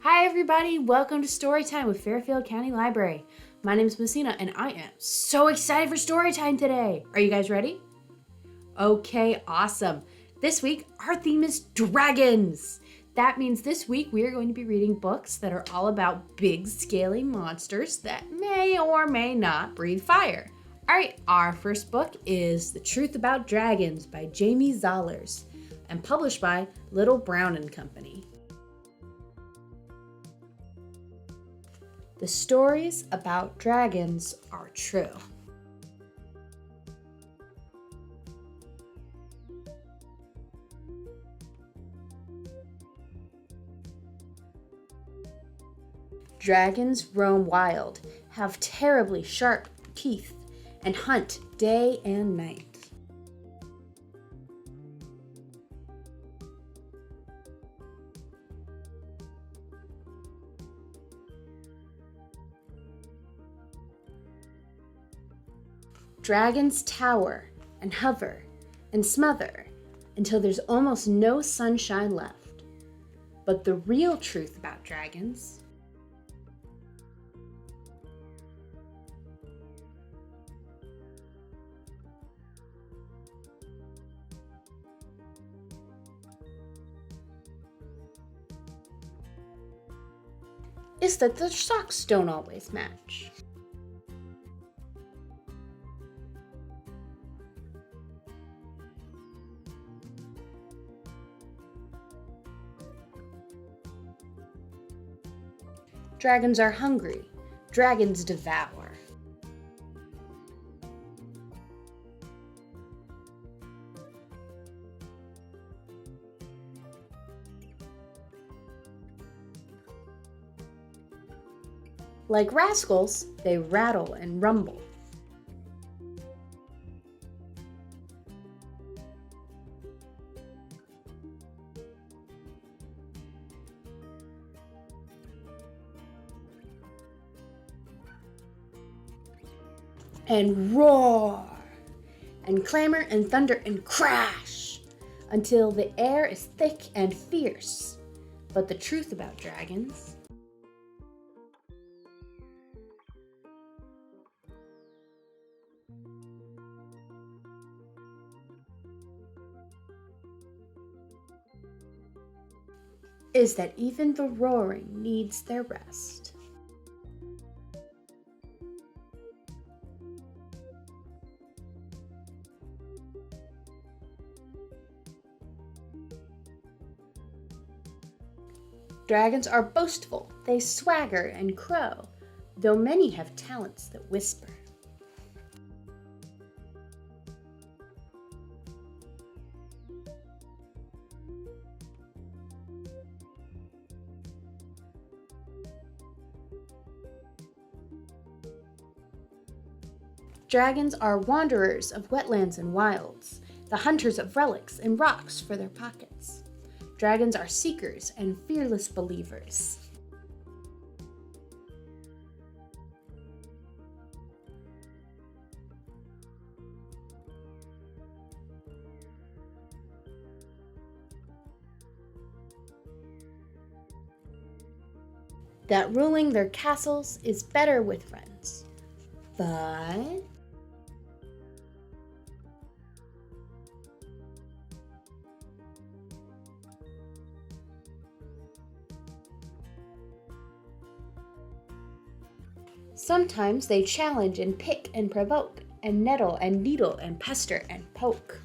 Hi everybody, welcome to Storytime with Fairfield County Library. My name is Messina and I am so excited for Storytime today. Are you guys ready? Okay, awesome. This week our theme is dragons. That means this week we are going to be reading books that are all about big scaly monsters that may or may not breathe fire. Alright, our first book is The Truth About Dragons by Jamie Zollars and published by Little Brown and Company. The stories about dragons are true. Dragons roam wild, have terribly sharp teeth, and hunt day and night. Dragons tower and hover and smother until there's almost no sunshine left. But the real truth about dragons is that the socks don't always match. Dragons are hungry. Dragons devour. Like rascals, they rattle and rumble. And roar, and clamor and thunder and crash, until the air is thick and fierce. But the truth about dragons is that even the roaring needs their rest. Dragons are boastful, they swagger and crow, though many have talents that whisper. Dragons are wanderers of wetlands and wilds, the hunters of relics and rocks for their pockets. Dragons are seekers and fearless believers. That ruling their castles is better with friends. But sometimes they challenge and pick and provoke, and nettle and needle and pester and poke.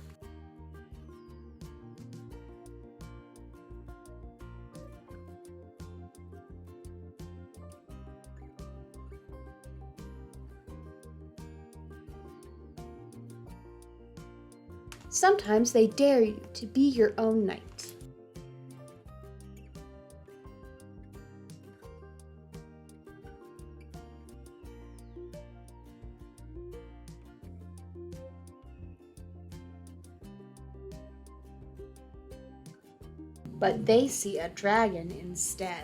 Sometimes they dare you to be your own knight. But they see a dragon instead.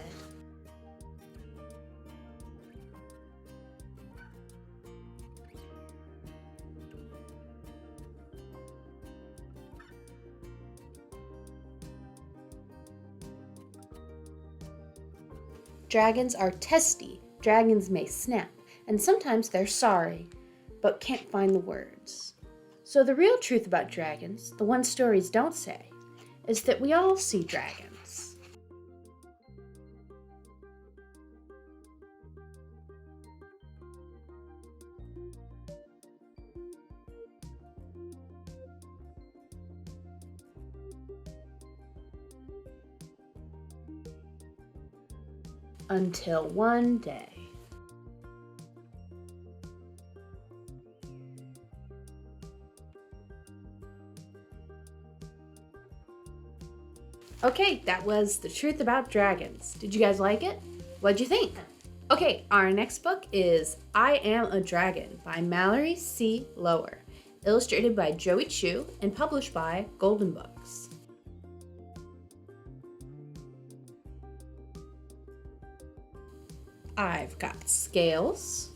Dragons are testy, dragons may snap, and sometimes they're sorry, but can't find the words. So the real truth about dragons, the one stories don't say, is that we all see dragons. Until one day. Okay, that was The Truth About Dragons. Did you guys like it? What'd you think? Okay, our next book is I Am a Dragon by Mallory C. Loehr, illustrated by Joey Chou and published by Golden Books. I've got scales.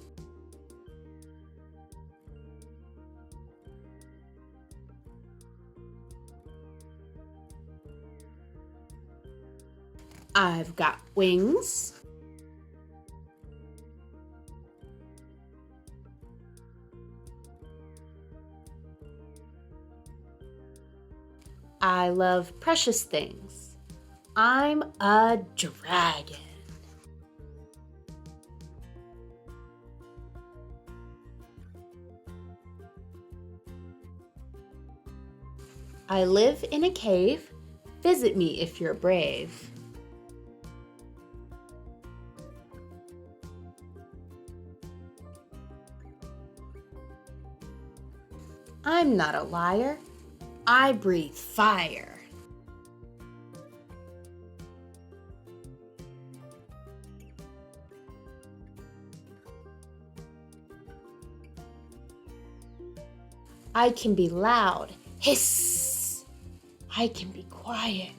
I've got wings. I love precious things. I'm a dragon. I live in a cave. Visit me if you're brave. I'm not a liar. I breathe fire. I can be loud. Hiss. I can be quiet.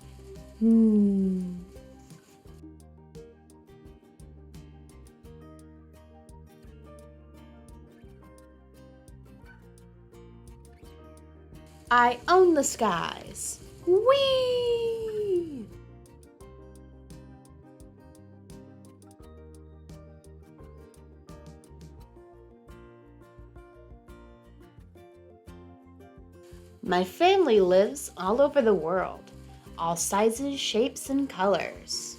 I own the skies. Whee! My family lives all over the world, all sizes, shapes, and colors.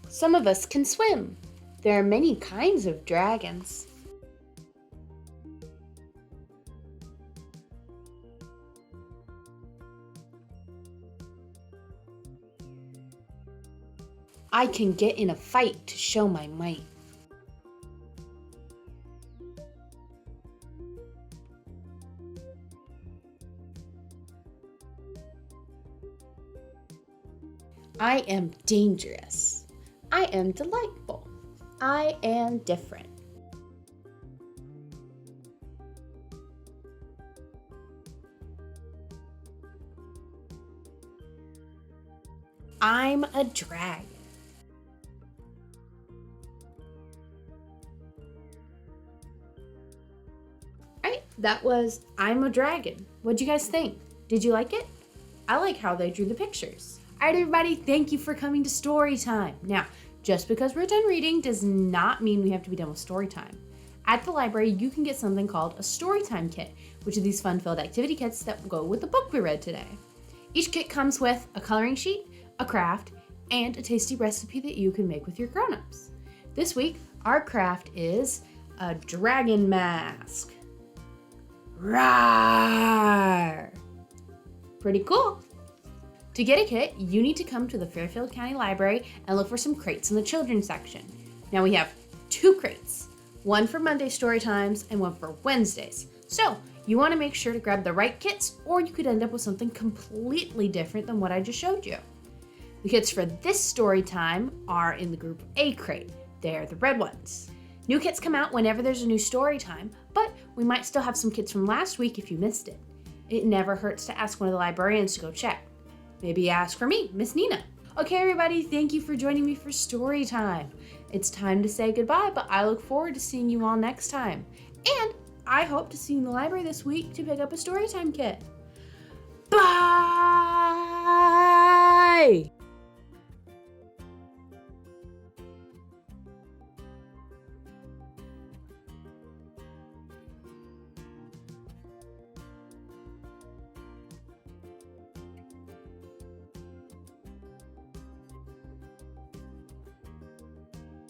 Some of us can swim. There are many kinds of dragons. I can get in a fight to show my might. I am dangerous. I am delightful. I am different. I'm a dragon. Alright, that was I'm a Dragon. What'd you guys think? Did you like it? I like how they drew the pictures. Alright everybody, thank you for coming to Storytime. Now, just because we're done reading does not mean we have to be done with Storytime. At the library, you can get something called a Storytime kit, which are these fun-filled activity kits that go with the book we read today. Each kit comes with a coloring sheet, a craft, and a tasty recipe that you can make with your grown-ups. This week, our craft is a dragon mask. Rawr! Pretty cool. To get a kit, you need to come to the Fairfield County Library and look for some crates in the children's section. Now we have 2 crates, one for Monday story times and one for Wednesdays. So you want to make sure to grab the right kits or you could end up with something completely different than what I just showed you. The kits for this story time are in the group A crate. They're the red ones. New kits come out whenever there's a new story time, but we might still have some kits from last week if you missed it. It never hurts to ask one of the librarians to go check. Maybe ask for me, Miss Nina. Okay, everybody, thank you for joining me for story time. It's time to say goodbye, but I look forward to seeing you all next time. And I hope to see you in the library this week to pick up a Storytime kit. Bye!